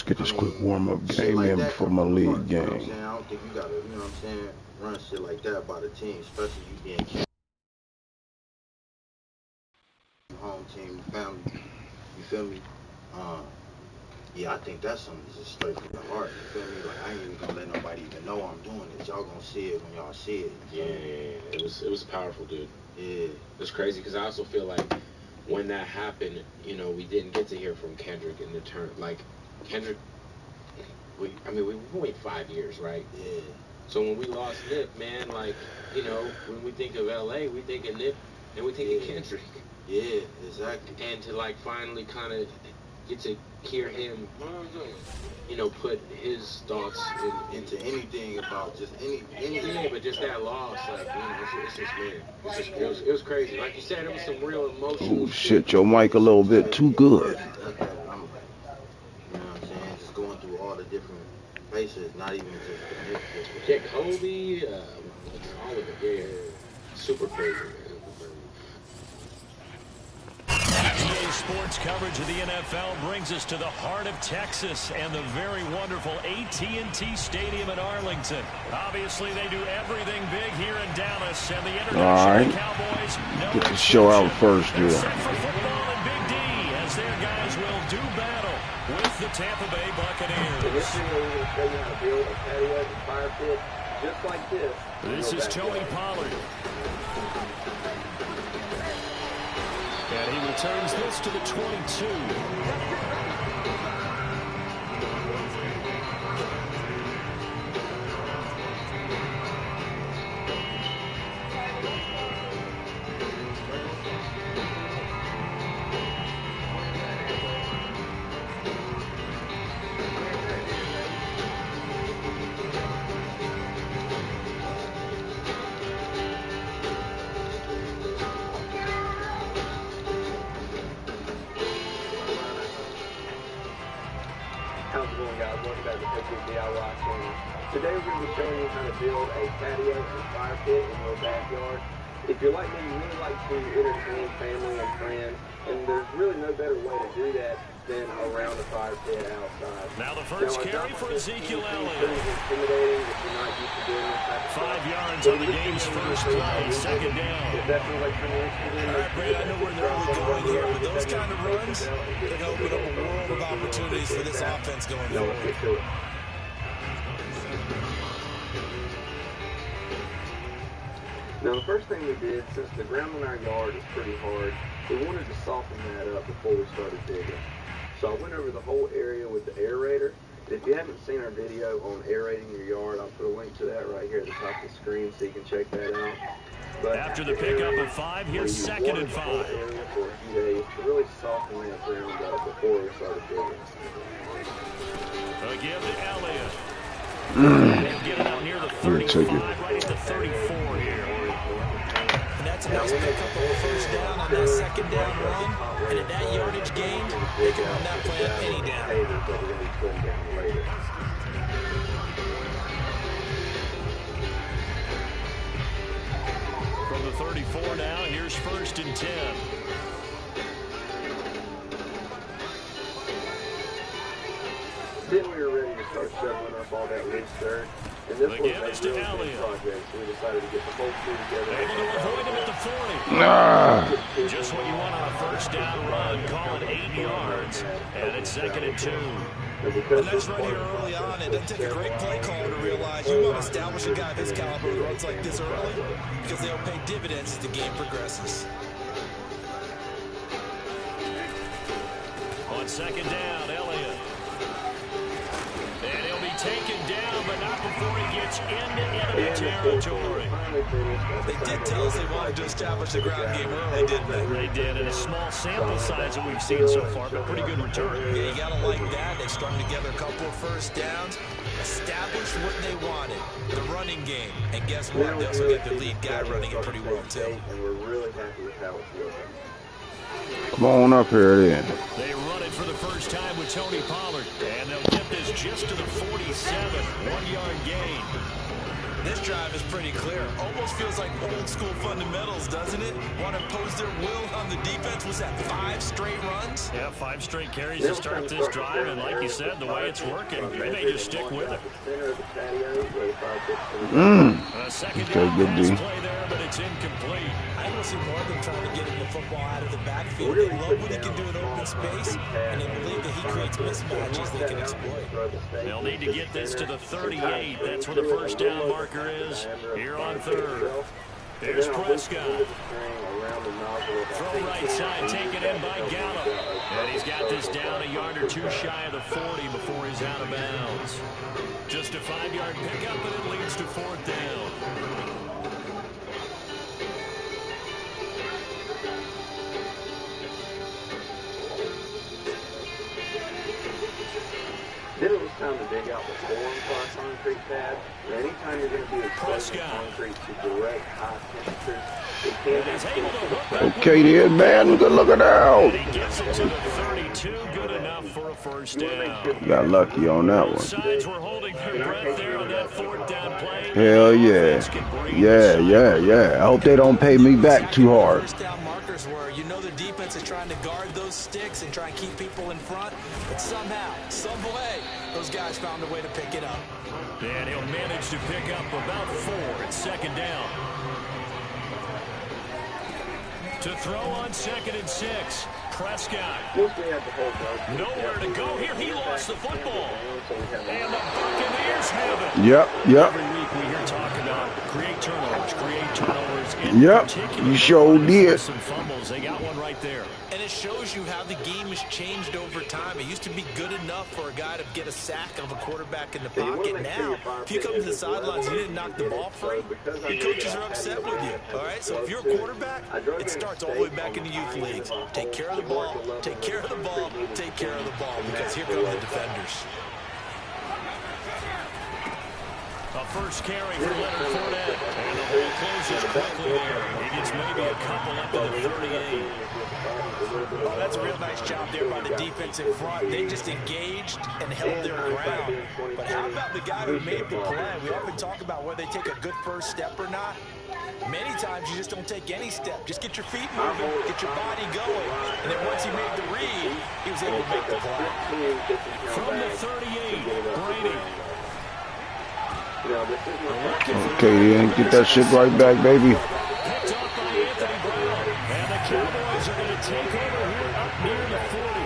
Let's get this quick warm-up game in before my league game. You know what I'm saying? I don't think you gotta, you know what I'm saying, run shit like that by the team, especially you being home team, family. You feel me? Yeah, I think that's something that's just straight from the heart. You feel me? Like, I ain't even gonna let nobody even know I'm doing it. Y'all gonna see it when y'all see it. Yeah. It was powerful, dude. Yeah. It's crazy because I also feel like when that happened, you know, we didn't get to hear from Kendrick in the turn. Like, Kendrick, we waited 5 years, right? Yeah. So when we lost Nip, man, like, you know, when we think of LA, we think of Nip and we think of Kendrick. Yeah, exactly. And to, like, finally kind of get to hear him, you know, put his thoughts into anything about just anything. Yeah, but just that loss, like, you know, it's just, man, it was crazy. Like you said, it was some real emotional shit, your mic a little bit too good. You know what I'm saying? Just going through all the different faces, not even just the Nip. Yeah, Kobe, all of it, yeah. Super crazy, man. Sports coverage of the NFL brings us to the heart of Texas and the very wonderful AT&T Stadium in Arlington. Obviously, they do everything big here in Dallas, and the introduction of the Cowboys. Get the show out first, here. Set for football and Big D, as their guys will do battle with the Tampa Bay Buccaneers. In this video, we're going to show you how to build a patio and fire pit just like this. This is Tony Pollard. And he returns this to the 22. How's it going, guys? Welcome back to Patriot DIY Channel. Today we're going to be showing you how to build a patio and fire pit in your backyard. If you're like me, you really like to entertain family and friends, and there's really no better way to do that than around a fire pit outside. Now the first carry for Ezekiel Elliott. Intimidating if you're not used to doing this type of 5 yards on the game's first play, second down. If that feels like something interesting, all right, Brad, I know where we're going here, but those kind of runs, they can open up a world of opportunities for this offense going forward. Now, the first thing we did, since the ground in our yard is pretty hard, we wanted to soften that up before we started digging. So I went over the whole area with the aerator. If you haven't seen our video on aerating your yard, I'll put a link to that right here at the top of the screen so you can check that out. But after the pickup of 5, here's second and 5. Area for a few days to really soften that ground up before we started digging. Again to Elliott. They'll get it up near the 35, right at the 34 here. And that's a nice pickup of a first down on that second down run. And at that yardage gain, they can run that play up any down. From the 34 now, here's first and 10. Then we were ready to start shoveling up all that loose dirt. And this was a really big project. We decided to get the whole crew together. Able to avoid him at the 40. Just what you want on a first down run. Call it 8 yards. And it's second and 2. And that's right here early on. It doesn't take a great play caller to realize you want to establish a guy of his caliber who runs like this early, because they'll pay dividends as the game progresses. On second down, Elliott. And he'll be taken down, but not before he gets into enemy territory. They did tell us they wanted to establish the ground game early, didn't they? They did, and a small sample size that we've seen so far, but pretty good return. Yeah, you gotta like that. They strung together a couple of first downs, established what they wanted, the running game. And guess what? They also get the lead guy running it pretty well, too. And we're really happy with how it's looking. Come on up here then. They run it for the first time with Tony Pollard, and they'll get this just to the 47, 1 yard gain. This drive is pretty clear. Almost feels like old school fundamentals, doesn't it? Want to impose their will on the defense. Was that 5 straight runs? Yeah, 5 straight carries to start this drive, and like you said, the way it's working, they may just stick with it. Second down pass play there, but it's incomplete. I want to see more of them trying to get him the football out of the backfield. They love what he can do in open space, and they believe that he creates mismatches they can exploit. They'll need to get this to the 38. That's where the first down marker is here on third. There's Prescott. Throw right side, taken in by Gallup. And he's got this down a yard or 2 shy of the 40 before he's out of bounds. Just a 5-yard pickup, and it leads to 4th down. Then it was time to dig out the form for our concrete pad. And anytime you're going to be exposing concrete to direct high temperatures, it can be Okay then, man. Good looking out. He gets it to the 32. Good enough for a first down. Got lucky on that one. Sides were holding their breath there on that 4th down play. Hell yeah. Yeah. I hope they don't pay me back too hard. First down markers were, you know, the defense is trying to guard those sticks and try and keep people in front, but somehow, some way, those guys found a way to pick it up. And he'll manage to pick up about 4 at 2nd down. To throw on 2nd and 6. Prescott. Nowhere to go here. He lost the football. And the Buccaneers have it. Yep. Every week we hear talk about create turnovers. Yep, you sure did. Some fumbles. They got one right there. And it shows you how the game has changed over time. It used to be good enough for a guy to get a sack of a quarterback in the pocket. Now, if you come to the sidelines and you didn't knock the ball free, your coaches are upset with you. All right, so if you're a quarterback, it starts all the way back in the youth leagues. Take care of the ball, take care of the ball, take care of the ball, because here come the defenders. A first carry for Leonard Fournette. And the hole closes quickly there. He gets maybe a couple up to the 38. Well, that's a real nice job there by the defense in front. They just engaged and held their ground. But how about the guy who made the play? We often talk about whether they take a good first step or not. Many times you just don't take any step. Just get your feet moving, get your body going. And then once he made the read, he was able to make the play. From the 38, Brady. Okay, then get that shit right back, baby. Picked off by Anthony Brown. And the Cowboys are going to take over here up near the 40.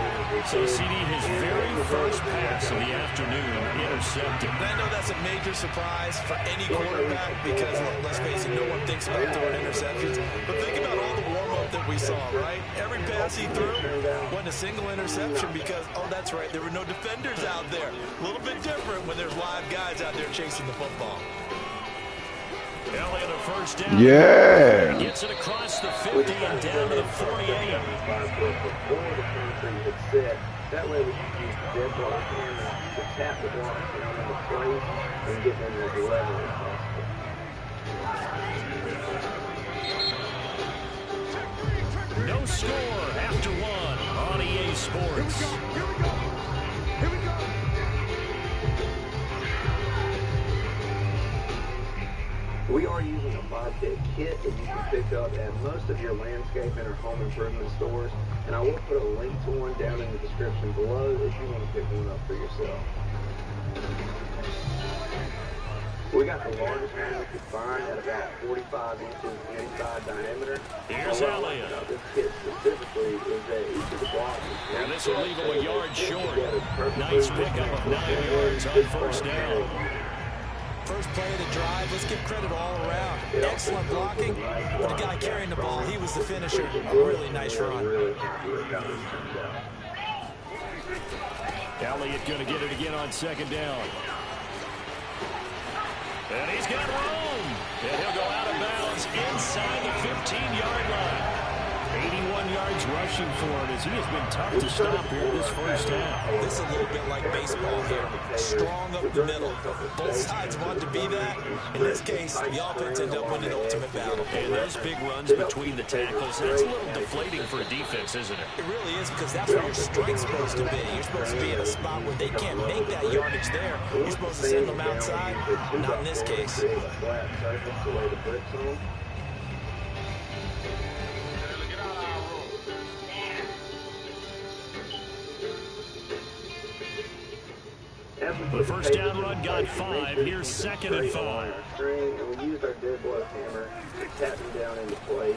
So CD, his very first pass of the afternoon, intercepted. And I know that's a major surprise for any quarterback because, let's face it, no one thinks about throwing interceptions. But think about all the warm-up that we saw, right? Every pass he threw wasn't a single interception because, oh, that's right, there were no defenders out there. A little bit different when there's live guys out there chasing the football. Elliott, a first down. Yeah. He gets it across the 50 and down to the 48. That way we can use the dead ball camera to tap the ball down in the place and get them as level as possible. No score after 1 on EA Sports. Here we go. We are using a 5-day kit that you can pick up at most of your landscape and or home improvement stores. And I will put a link to one down in the description below if you want to pick one up for yourself. We got the largest one we could find at about 45 inches inside diameter. Here's Elliott. This kit specifically is that each of the blocks is And this will leave him a yard short. Nice pickup of 9 yards on first down. First play of the drive, let's give credit all around. Excellent blocking, but the guy carrying the ball, he was the finisher. A really nice run. Elliott going to get it again on 2nd down. And he's got room. And he'll go out of bounds inside the 15-yard line. 81 yards rushing for him as he has been tough to stop here this first half. This is a little bit like baseball here. Strong up the middle. Both sides want to be that. In this case, the offense ended up winning the ultimate battle. And those big runs between the tackles, that's a little deflating for a defense, isn't it? It really is, because that's where your strength's supposed to be. You're supposed to be in a spot where they can't make that yardage there. You're supposed to send them outside. Not in this case. The first down run got 5. Here's 2nd and 5.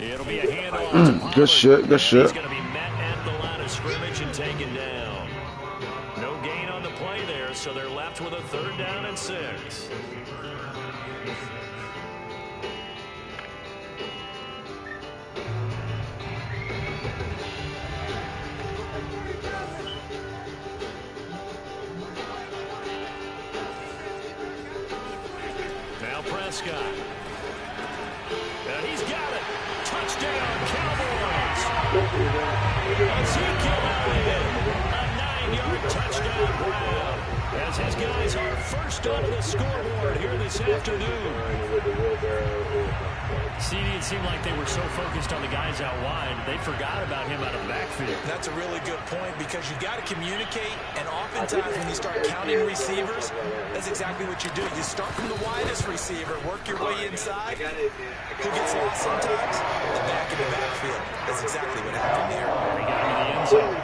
It'll be a handoff. Good shit, good shit. He's going to be met at the line of scrimmage and taken down. No gain on the play there, so they're left with a 3rd down and 6. Prescott. And he's got it. Touchdown, Cowboys. Ezekiel Elliott. A 9-yard touchdown grab. As his guys are first onto the scoreboard here this afternoon. CD, it seemed like they were so focused on the guys out wide, they forgot about him out of the backfield. That's a really good point, because you've got to communicate, and oftentimes when you start counting receivers, that's exactly what you do. You start from the widest receiver, work your way inside. Who gets lost sometimes? The back in the backfield. That's exactly what happened there. He got into the end zone.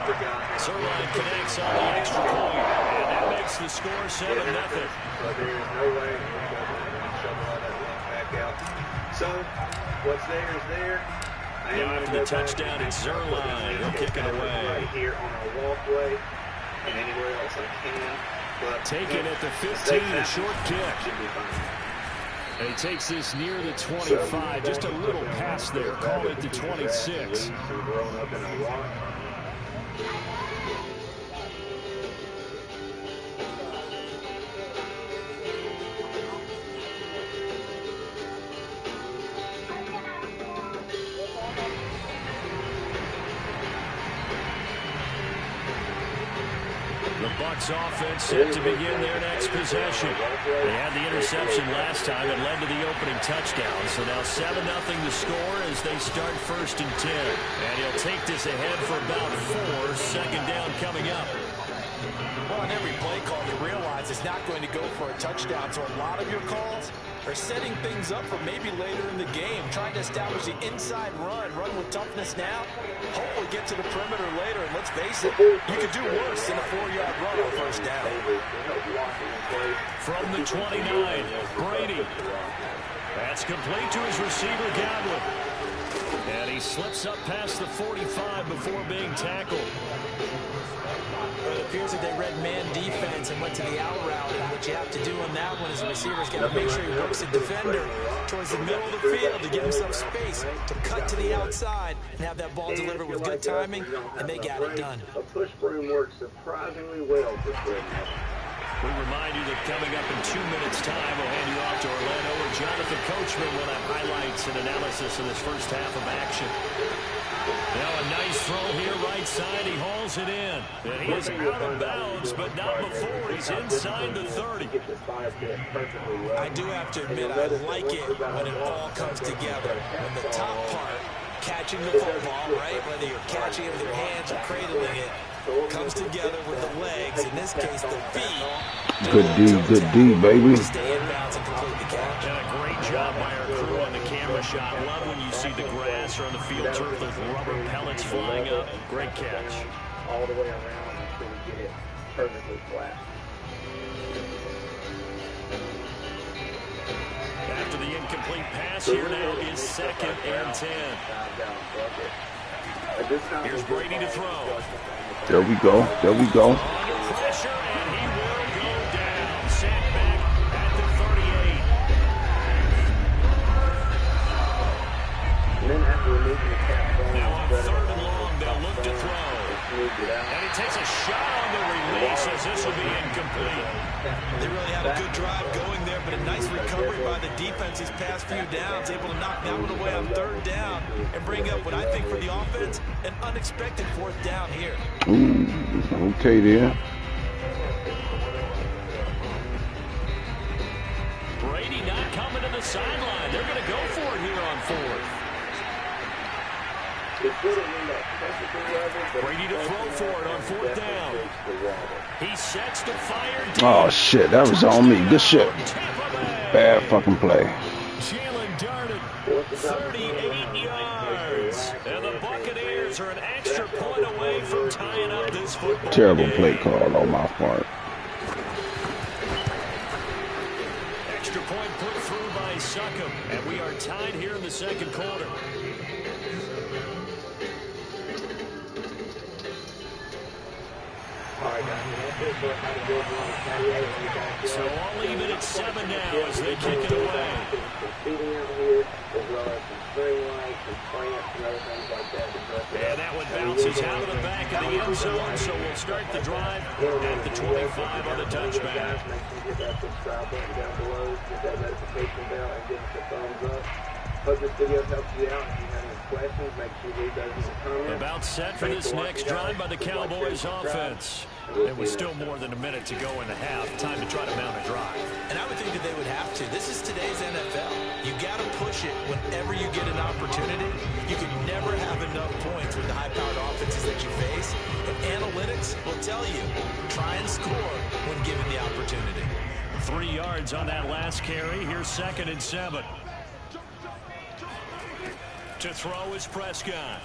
Sirline connects on the extra point, and that makes the score 7-0. So, what's there is there. Now after the touchdown, it's Sirline. He'll kick it away. Right here on our walkway, and anywhere else I can. But taken at the 15, a short kick. And he takes this near the 25. Just a little pass there. Call it the 26. Bucs offense set to begin their next possession. They had the interception last time and led to the opening touchdown. So now 7-0 to score as they start 1st and 10. And he'll take this ahead for about 4. 2nd down coming up. Well, on every play call, you realize it's not going to go for a touchdown. So a lot of your calls are setting things up for maybe later in the game, trying to establish the inside run with toughness now, hopefully get to the perimeter later. And let's face it, you could do worse than a 4-yard run on 1st down. From the 29, Brady. That's complete to his receiver, Godwin. And he slips up past the 45 before being tackled. It appears that they read man defense and went to the out route. And what you have to do on that one is the receiver's got to make sure he works the defender towards the middle of the field to give himself space to cut to the outside and have that ball delivered with good timing, and they got it done. A push broom works surprisingly well for Fred. We remind you that coming up in 2 minutes' time, we'll hand you off to Orlando, where Jonathan Coachman will have highlights and analysis of this first half of action. Now a nice throw here, right side. He hauls it in. And he is out of bounds, but not before he's inside the 30. I do have to admit, I like it when it all comes together. When the top part, catching the football, right, whether you're catching it with your hands or cradling it, comes together with the legs, in this case the feet. Good D, baby. Stay in bounds and complete the catch. And a great job by our crew on the camera shot. Love when you see the grass or on the field turf, those rubber pellets flying up. Great catch. All the way around until we get it perfectly flat. After the incomplete pass, here now is 2nd and 10. Here's Brady to throw. There we go. There we go. Under pressure, and he will go down. Sent back at the 38. And then after removing the cap, Now on 3rd and long, they'll look to throw. And he takes a shot on the release as this will be incomplete. They really had a good drive going there, but a nice recovery by the defense these past few downs, able to knock that one away on 3rd down and bring up what I think for the offense, an unexpected 4th down here. Ooh, okay there. Brady not coming to the sideline. They're going to go for it here on 4th. Brady to throw for it on 4th down. He sets to fire. Oh shit, that was on me. Good shit. Bad fucking play. Jalen darted 38 yards. And the Buccaneers are an extra point away from tying up this football Terrible game. play call on my part. Extra point put through by Succop. And we are tied here in the 2nd quarter. So I'll leave it at 7 now as they kick it away. And that one bounces out of the back of the end zone, so we'll start the drive at the 25 on the touchback. Hope this video helps you out. If you have any questions, make sure you leave those in the comments. About set for this next drive by the Cowboys offense. It was still more than a minute to go in the half. Time to try to mount a drive. And I would think that they would have to. This is today's NFL. You got to push it whenever you get an opportunity. You can never have enough points with the high-powered offenses that you face. And analytics will tell you, try and score when given the opportunity. 3 yards on that last carry. Here's 2nd and 7. To throw is Prescott.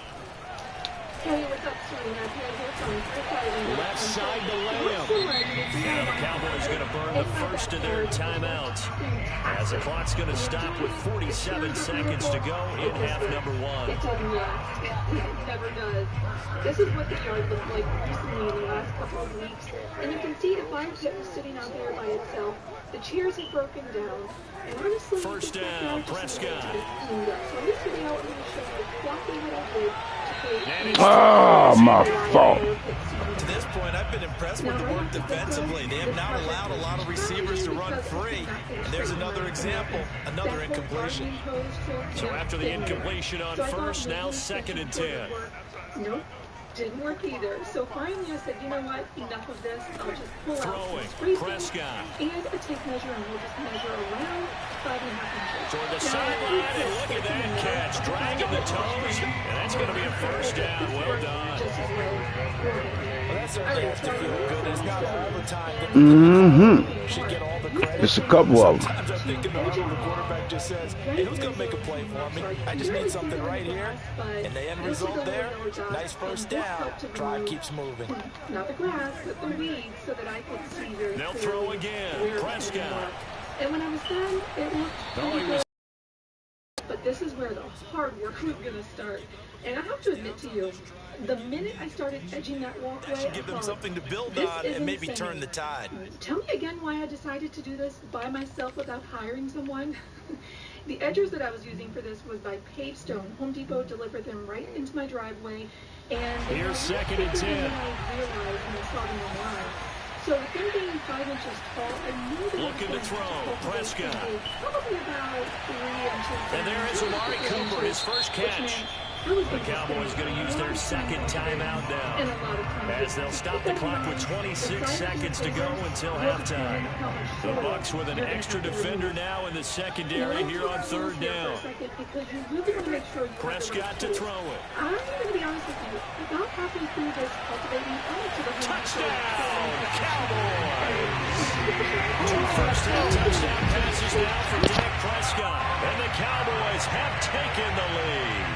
Left side to Lamb. And the Cowboys going to burn the first of their timeouts as the clock's going to stop with 47 seconds to go in half number 1. It doesn't last. It never does. This is what the yard looked like recently in the last couple of weeks. And you can see the fire pit was sitting out there by itself. The chairs had broken down. And honestly, first down, Prescott. So in this video, I'm going to show you exactly what I did. Oh, my fault. To this point, I've been impressed with the work defensively. They have not allowed a lot of receivers to run free. And there's another example, another incompletion. So after the incompletion on first, now 2nd and 10. Nope. Didn't work either. So finally I said, you know what? Enough of this. I'll just pull out some Prescott. And a tape measure, and we'll just measure around 5.5 inches. Toward the sideline, and look at that catch. Dragging the toes. And that's going to be a first down. Well done. Well, that certainly has to feel good. It's not all the time that should get all the credit. It's a couple of them. Sometimes I'm thinking the quarterback just says, hey, who's going to make a play for me? I just need something right here. And the end result there, nice first down. Drive keeps moving. Not the grass, but the weeds, so that I could see very They'll clearly throw again. Prescott. And when I was done, it looked pretty good. But this is where the hard work was going to start. And I have to admit to you, the minute I started edging that walkway, that should give them something to build on and maybe turn the tide. Tell me again why I decided to do this by myself without hiring someone. The edgers that I was using for this was by Pavestone. Home Depot delivered them right into my driveway. And here's 2nd and 10. I realized when I saw them online. So with them being 5 inches tall, I knew that looking to throw. Prescott. Probably about 3 inches. And there is Amari Cooper, his first catch. The Cowboys going to use their 2nd timeout now, as they'll stop the clock with 26 seconds to go until halftime. The Bucs with an extra defender now in the secondary here on 3rd down. Prescott to throw it. I'm going to be honest with you. About halfway through this cultivating, I went to the touchdown, Cowboys! 2 first-half touchdown passes now for Dak Prescott, and the Cowboys have taken the lead.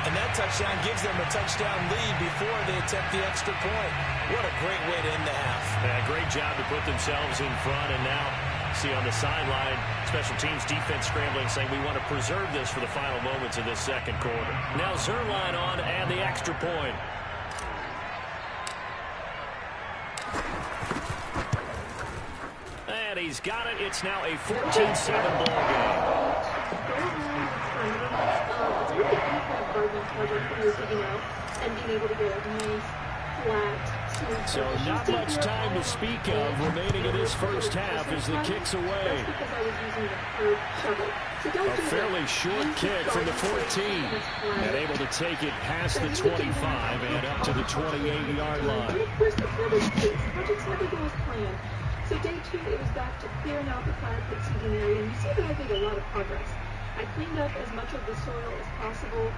And that touchdown gives them a touchdown lead before they attempt the extra point. What a great way to end the half. Yeah, great job to put themselves in front. And now, see on the sideline, special teams defense scrambling, saying we want to preserve this for the final moments of this 2nd quarter. Now Zerline on and the extra point. And he's got it. It's now a 14-7 ball game. And being able to get a nice, flat, So not much time to speak of remaining in this first half as the kick's away. A fairly short kick from the 14. And able to take it past the 25 and up to the 28-yard line. So day 2, it was back to clearing out the fire pit seating area, and you see that I made a lot of progress. I cleaned up as much of the soil as possible,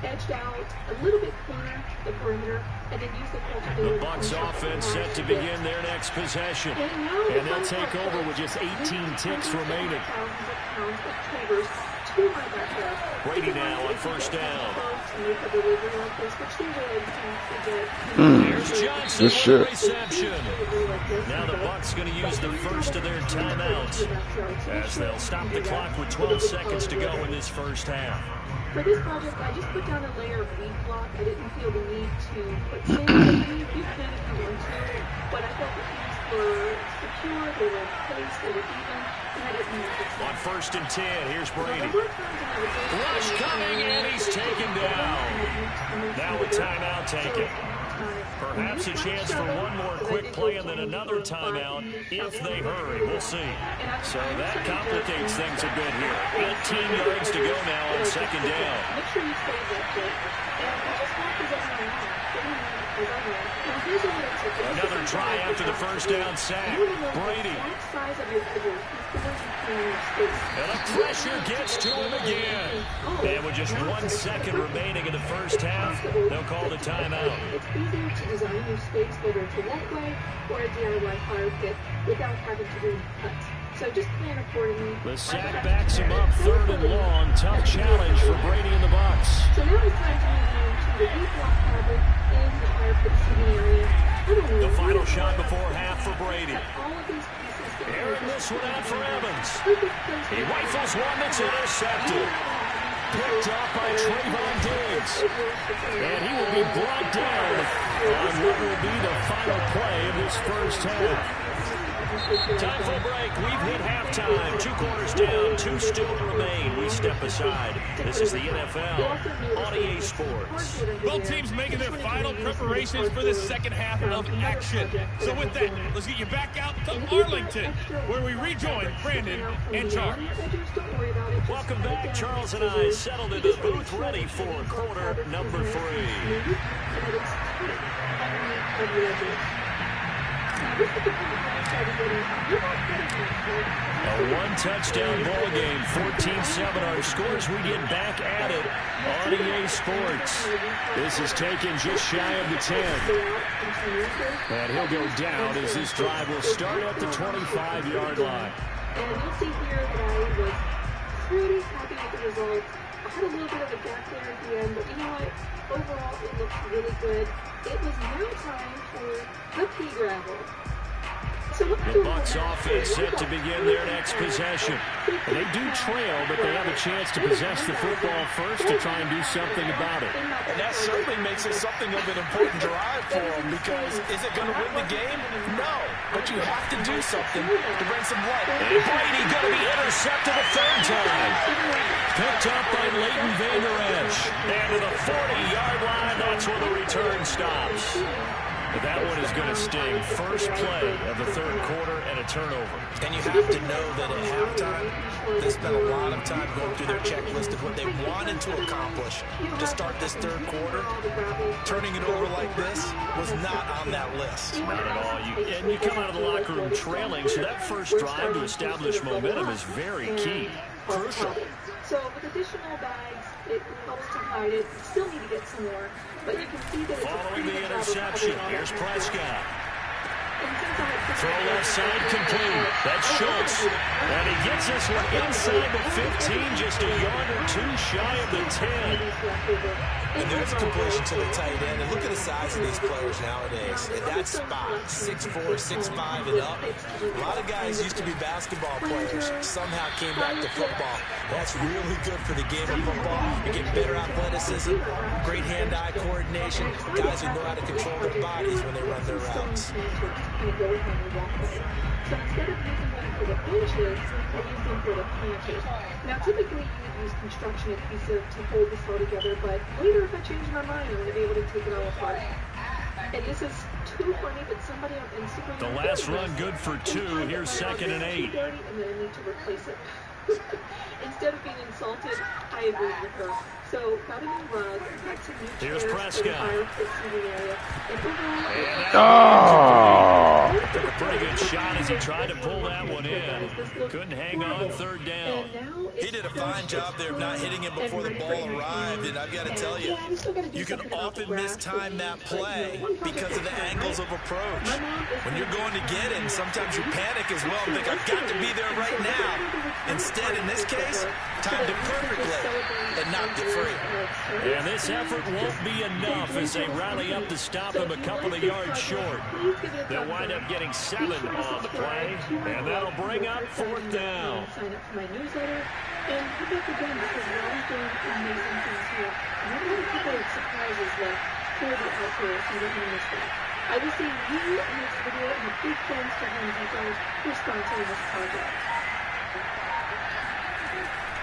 edged out a little bit cleaner the perimeter, and then used the cultivator. The Bucs offense set to begin their next possession, and they'll take over with just 18 ticks remaining. Brady now on first down. There's Johnson with the reception. Now the Bucs going to use the first of their timeouts as they'll stop the clock with 12 seconds to go in this first half. For this project, I just put down a layer of weed block. I didn't feel the need to put sand underneath. You can if you want to, but I felt the things were secure, they were placed, they were even, and I didn't need to fix them. On first and 10, here's Brady. Rush coming, and he's taken down. Now a timeout taken. Perhaps a chance for one more quick play and then another timeout if they hurry. We'll see. So that complicates things a bit here. 18 yards to go now on second down. Make sure you save that quick. And I just want to another try after the first down sack. Brady. And the pressure gets to him again. And with just 1 second remaining in the first half, they'll call the timeout. It's easier to design your space, whether it's a walkway or a DIY fire pit, without having to do cuts. So just plan accordingly. The sack backs him up, third and long. Tough challenge for Brady and the Bucs. So now it's time to move into the deep block fabric in the fire pit seating area. The final shot before half for Brady. All of these pieces. Airing this one out for Evans. He rifles one that's intercepted. Picked up by Trayvon Diggs. And he will be brought down on what will be the final play of this first half. Time for a break. We've hit halftime. 2 quarters down, 2 still to remain. We step aside. This is the NFL on EA Sports. Both teams making their final preparations for the second half of action. So with that, let's get you back out to Arlington, where we rejoin Brandon and Charles. Welcome back. Charles and I settled into the booth, ready for quarter number 3. A 1-touchdown ball game, 14-7 our scores. We get back at it on EA Sports. This is taken just shy of the 10. And he'll go down as this drive will start at the 25-yard line. And you'll see here that I was pretty happy with the result. I had a little bit of a gap there at the end, but you know what? Overall, it looks really good. It was now time for the pea gravel. The Bucs offense set to begin their next possession. And they do trail, but they have a chance to possess the football first to try and do something about it. And that certainly makes it something of an important drive for them, because is it going to win the game? No. But you have to do something to bring some light. And Brady going to be intercepted a third time. Picked up by Leighton Vander Esch. And to the 40-yard line, that's where the return stops. But that one is going to sting. First play of the third quarter and a turnover. And you have to know that at halftime, they spent a lot of time going through their checklist of what they wanted to accomplish to start this third quarter. Turning it over like this was not on that list. Not at all. And you come out of the locker room trailing, so that first drive to establish momentum is very key. Crucial. So with additional bags, it helps to hide it. You still need to get some more, but you can see that it's following the interception. Here's Prescott. Throw left side complete. That's Schultz. And he gets this one inside the 15, just a yard or 2 shy of the 10. And there's a completion to the tight end. And look at the size of these players nowadays. At that spot, 6'4", 6'5", and up. A lot of guys used to be basketball players. Somehow came back to football. That's really good for the game of football. You get better athleticism, great hand-eye coordination. Guys who know how to control their bodies when they run their routes. So instead of using them for the inches, I use them for the planters. Now typically you would use construction adhesive to hold this all together, but later if I change my mind, I'm going to be able to take it all apart. And this is too funny, but somebody on Instagram... The last run good for 2. Here's 2nd and 8. And then I need to replace it. Instead of being insulted, I agree with her. So, got a new rug, got some new chairs for the fire pit seating area. And overall... Took a pretty good shot as he tried to pull that one in. Couldn't hang on 3rd down. He did a fine job there of not hitting it before the ball arrived, and I've got to tell you, you can often mistime that play because of the angles of approach. When you're going to get it, and sometimes you panic as well and think, I've got to be there right now. Instead, in this case, timed it perfectly and knocked it free. And this effort won't be enough as they rally up to stop him a couple of yards short. They'll wind up getting 7 on the play, and that'll bring up 4th down. Sign up for my newsletter. And come back again because we're always doing amazing things here. And we're going to have a couple of surprises left for the outdoor so you don't miss that. I will see you in the next video, and a big thanks to Home Depot for sponsoring this project.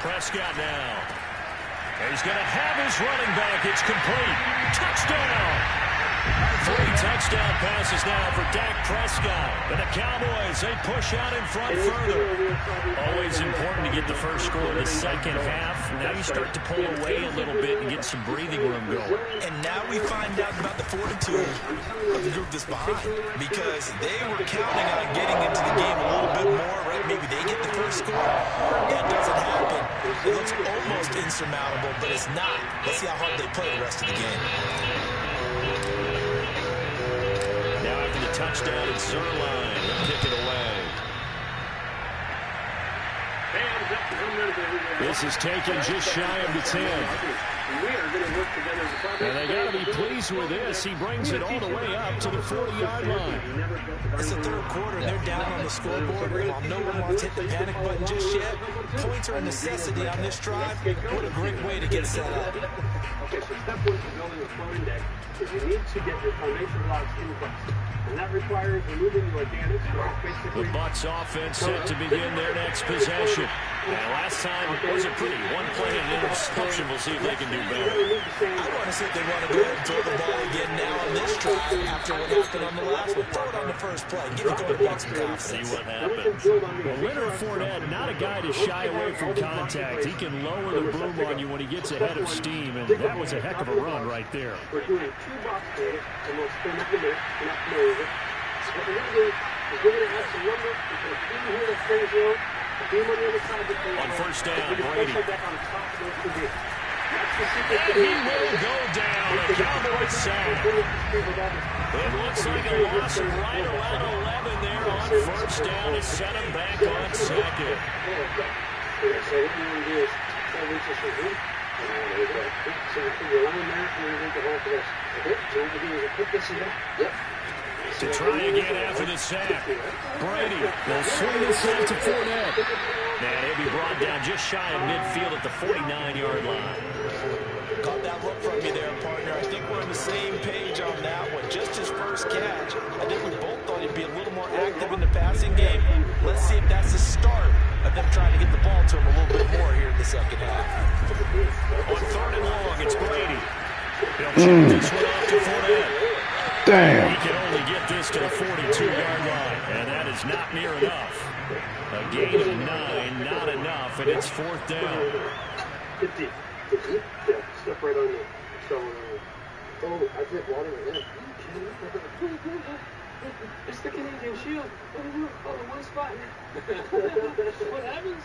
Prescott now. He's going to have his running back. It's complete. Touchdown! 3 touchdown passes now for Dak Prescott. And the Cowboys, they push out in front further. Always important to get the first score in the second half. Now you start to pull away a little bit and get some breathing room going. And now we find out about the fortitude of the group that's behind. Because they were counting on getting into the game a little bit more, right? Maybe they get the first score. That doesn't happen. It looks almost insurmountable, but it's not. Let's see how hard they play the rest of the game. Touchdown at Zerline. He'll kick it away. This is taken just shy of the 10. And they got to be pleased with this. He brings it all the way up to the 40-yard line. It's the 3rd quarter, and they're down on the scoreboard. While no one wants to hit the panic button just yet, points are a necessity on this drive. What a great way to get set up. Okay, so step 1 for building a floating deck is you need to get your foundation blocks in place. And that requires removing the organics, basically. The Bucs offense set to begin their next possession. Now, last time was a pretty one-play and interception. We'll see if they can do better. I want to see if they want to go ahead and throw the ball again now on this drive after what happened on the last one. Throw it on the first play. Give the quarterback some confidence. See what happens. Well, Leonard Fournette, not a guy to shy away from contact. He can lower the boom on you when he gets ahead of steam, and that was a heck of a run right there. We're doing 2 box plays, and we'll spin up the minute and up the over. What we're going to do is we're going to add some lumber. We're going to beam here that's very zero. Beam on the other side. On first down, Brady. On top of those 2 beams. And he will go down. A Cowboys sack. It looks like a loss of right around 11 there on first down to set him back on second. So what we're going to do is reach this right here. So we put your line there, and we read the whole for this. Okay, so what we do is we put this here. Yep. To try again after the sack. Brady will swing this out to Fournette. And he'll be brought down just shy of midfield at the 49-yard line. Caught that look from you there, partner. I think we're on the same page on that one. Just his first catch. I think we both thought he'd be a little more active in the passing game. Let's see if that's the start of them trying to get the ball to him a little bit more here in the second half. On 3rd and long, it's Brady. He'll check this one off to Fournette. Damn. He can only get this to the 42-yard line, and that is not near enough. A gain of 9, not enough, and it's 4th down. 50. Yeah, step right on there. Oh, I drink water right now. It's the Canadian Shield. Oh, the one spot. What happens?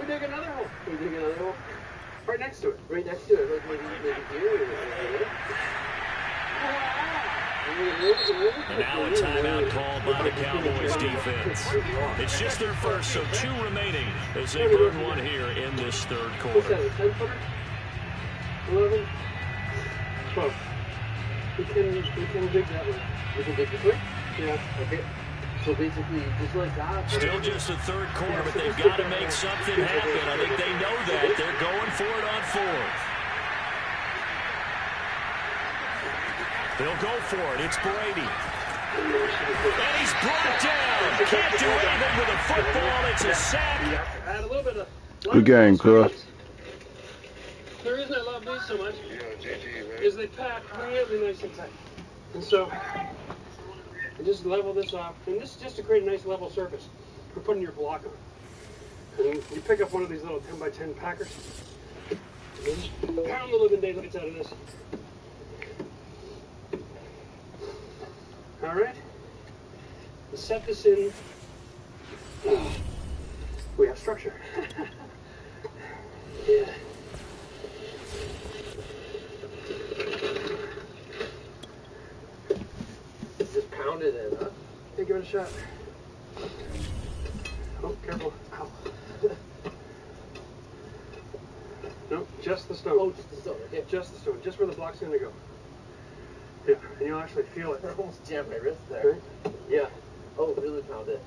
We dig another hole. We dig another hole? Right next to it. Right next to it. Like maybe here. And now a timeout called by the Cowboys defense. It's just their first, so 2 remaining as they burn one here in this 3rd quarter. What's that, a 10-footer? 11? 12. We can dig that one. We can dig this way? Yeah, okay. So basically, just like that. Still just the 3rd quarter, but they've got to make something happen. I think they know that. They're going for it on 4th. They'll go for it. It's Brady. And he's brought down. Can't do anything with a football. It's a sack. Add a little bit of Good game, cuz. The reason I love these so much is they pack really nice and tight. And so, you just level this off, and this is just to create a nice level surface for putting your block on. And you pick up one of these little 10 by 10 packers, and pound the living daylights out of this. All right, and set this in. We have structure. Yeah. Just pound it in, huh? Hey, give it a shot. Oh, careful. Ow. No, just the stone. Oh, just the stone, okay. Just the stone, just where the block's gonna go. Yeah, and you'll actually feel it. I almost jammed my wrist there. Right? Yeah. Oh, really pound it.